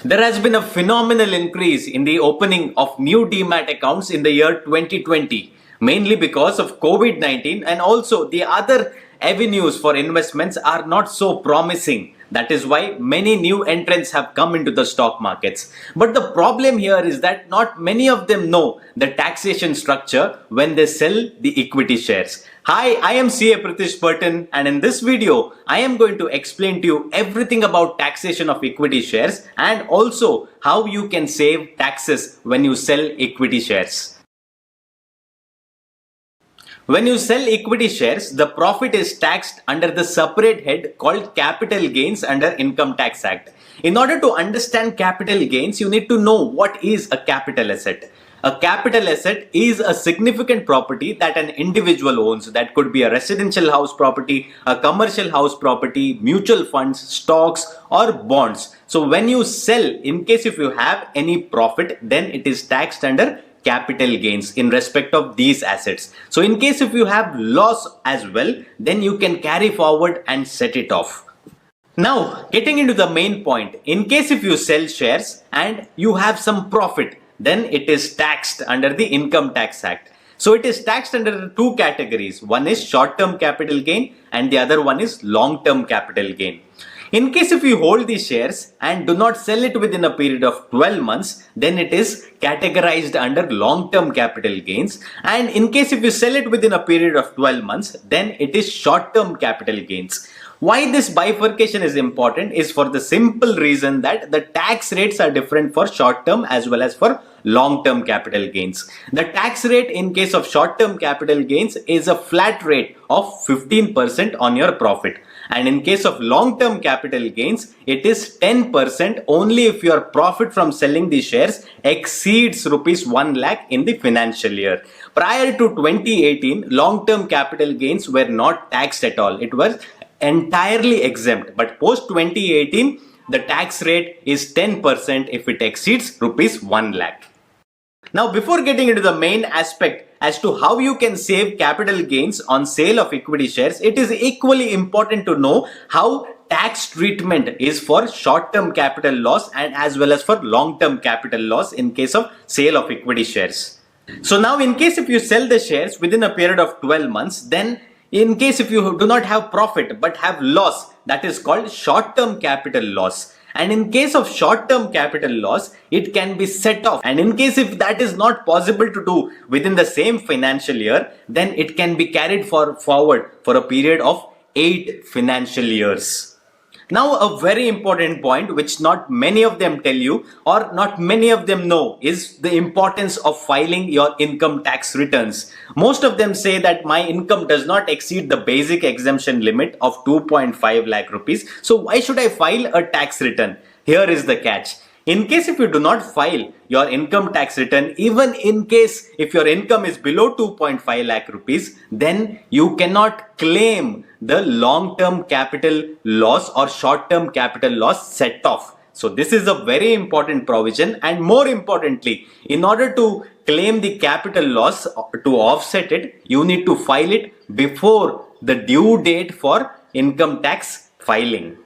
There has been a phenomenal increase in the opening of new demat accounts in the year 2020, mainly because of COVID-19, and also the other avenues for investments are not so promising. That is why many new entrants have come into the stock markets. But the problem here is that not many of them know the taxation structure when they sell the equity shares. Hi, I am CA PRITISH BURTON, and in this video, I am going to explain to you everything about taxation of equity shares and also how you can save taxes when you sell equity shares. When you sell equity shares, the profit is taxed under the separate head called Capital Gains under Income Tax Act. In order to understand capital gains, you need to know what is a capital asset. A capital asset is a significant property that an individual owns. That could be a residential house property, a commercial house property, mutual funds, stocks, or bonds. So when you sell, in case if you have any profit, then it is taxed under capital gains in respect of these assets. So in case if you have loss as well, then you can carry forward and set it off. Now, getting into the main point, in case if you sell shares and you have some profit, then it is taxed under the Income Tax Act. So it is taxed under two categories. One is short-term capital gain and the other one is long-term capital gain. In case if you hold these shares and do not sell it within a period of 12 months, then it is categorized under long-term capital gains. And in case if you sell it within a period of 12 months, then it is short-term capital gains. Why this bifurcation is important is for the simple reason that the tax rates are different for short-term as well as for long-term capital gains. The tax rate in case of short-term capital gains is a flat rate of 15% on your profit. And in case of long-term capital gains, it is 10% only if your profit from selling the shares exceeds rupees 1 lakh in the financial year. Prior to 2018, long-term capital gains were not taxed at all. It was entirely exempt. But post 2018, the tax rate is 10% if it exceeds rupees 1 lakh. Now, before getting into the main aspect as to how you can save capital gains on sale of equity shares, it is equally important to know how tax treatment is for short-term capital loss and as well as for long-term capital loss in case of sale of equity shares. So now, in case if you sell the shares within a period of 12 months, then in case if you do not have profit but have loss, that is called short-term capital loss. And in case of short-term capital loss, it can be set off. And in case if that is not possible to do within the same financial year, then it can be carried forward for a period of 8 financial years. Now, a very important point which not many of them tell you or not many of them know is the importance of filing your income tax returns. Most of them say that my income does not exceed the basic exemption limit of 2.5 lakh rupees. So why should I file a tax return? Here is the catch. In case if you do not file your income tax return, even in case if your income is below 2.5 lakh rupees, then you cannot claim the long-term capital loss or short-term capital loss set off. So this is a very important provision, and more importantly, in order to claim the capital loss to offset it, you need to file it before the due date for income tax filing.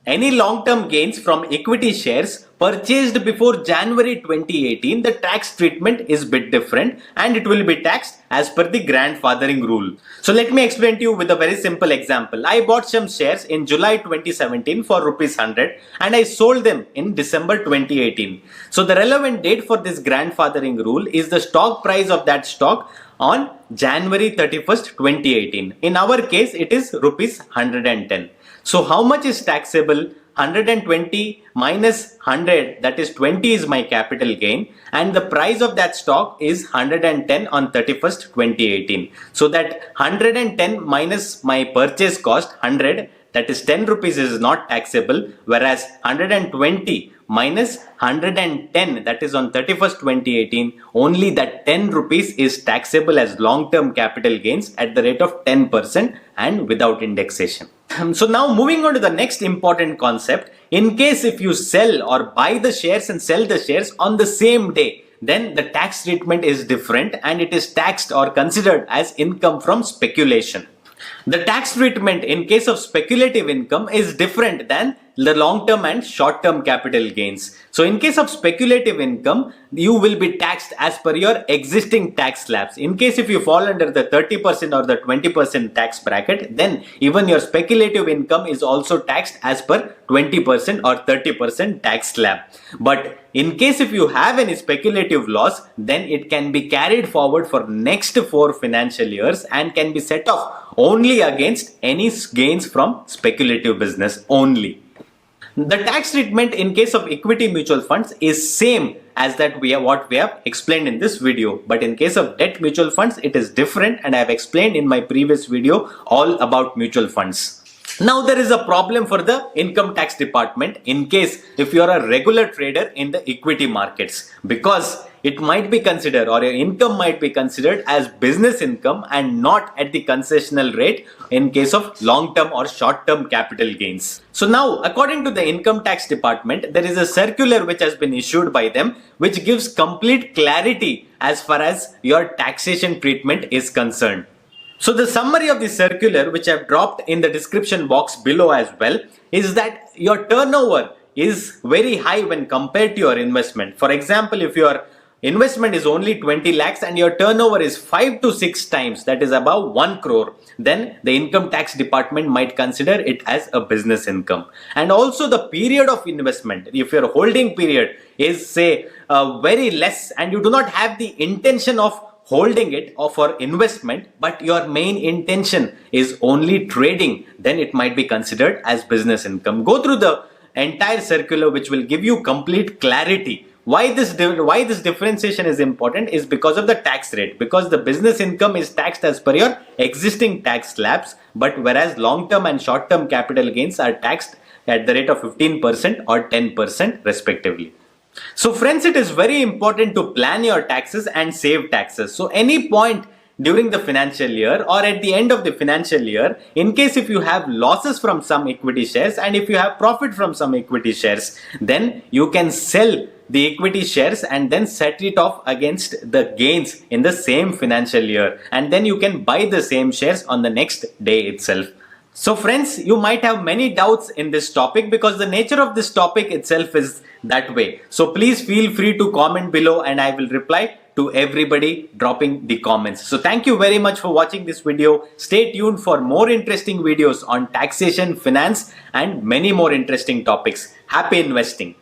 Any long-term gains from equity shares purchased before January 2018, the tax treatment is a bit different and it will be taxed as per the grandfathering rule. So let me explain to you with a very simple example. I bought some shares in July 2017 for rupees 100 and I sold them in December 2018. So the relevant date for this grandfathering rule is the stock price of that stock on January 31st, 2018. In our case, it is rupees 110. So how much is taxable? 120 minus 100, that is 20 is my capital gain, and the price of that stock is 110 on 31st 2018. So that 110 minus my purchase cost 100, that is 10 rupees is not taxable, whereas 120 minus 110, that is on 31st 2018, only that 10 rupees is taxable as long-term capital gains at the rate of 10% and without indexation. So now moving on to the next important concept, in case if you sell or buy the shares and sell the shares on the same day, then the tax treatment is different and it is taxed or considered as income from speculation. The tax treatment in case of speculative income is different than the long-term and short-term capital gains. So in case of speculative income, you will be taxed as per your existing tax slabs. In case if you fall under the 30% or the 20% tax bracket, then even your speculative income is also taxed as per 20% or 30% tax slab. But in case if you have any speculative loss, then it can be carried forward for next 4 financial years and can be set off only against any gains from speculative business only. The tax treatment in case of equity mutual funds is same as that what we have explained in this video, but in case of debt mutual funds it is different, and I have explained in my previous video all about mutual funds. Now there is a problem for the income tax department in case if you are a regular trader in the equity markets, because it might be considered, or your income might be considered as business income and not at the concessional rate in case of long-term or short-term capital gains. So now, according to the income tax department, there is a circular which has been issued by them which gives complete clarity as far as your taxation treatment is concerned. So the summary of the circular, which I have dropped in the description box below as well, is that your turnover is very high when compared to your investment. For example, if your investment is only 20 lakhs and your turnover is 5 to 6 times, that is above 1 crore, then the income tax department might consider it as a business income. And also the period of investment, if your holding period is say very less and you do not have the intention of holding it or for investment, but your main intention is only trading, then it might be considered as business income. Go through the entire circular which will give you complete clarity. Why this differentiation is important is because of the tax rate, because the business income is taxed as per your existing tax slabs, but whereas long-term and short-term capital gains are taxed at the rate of 15% or 10% respectively. So friends, it is very important to plan your taxes and save taxes. So any point during the financial year or at the end of the financial year, in case if you have losses from some equity shares and if you have profit from some equity shares, then you can sell the equity shares and then set it off against the gains in the same financial year, and then you can buy the same shares on the next day itself. So friends, you might have many doubts in this topic because the nature of this topic itself is that way. So please feel free to comment below and I will reply to everybody dropping the comments. So thank you very much for watching this video. Stay tuned for more interesting videos on taxation, finance and many more interesting topics. Happy investing.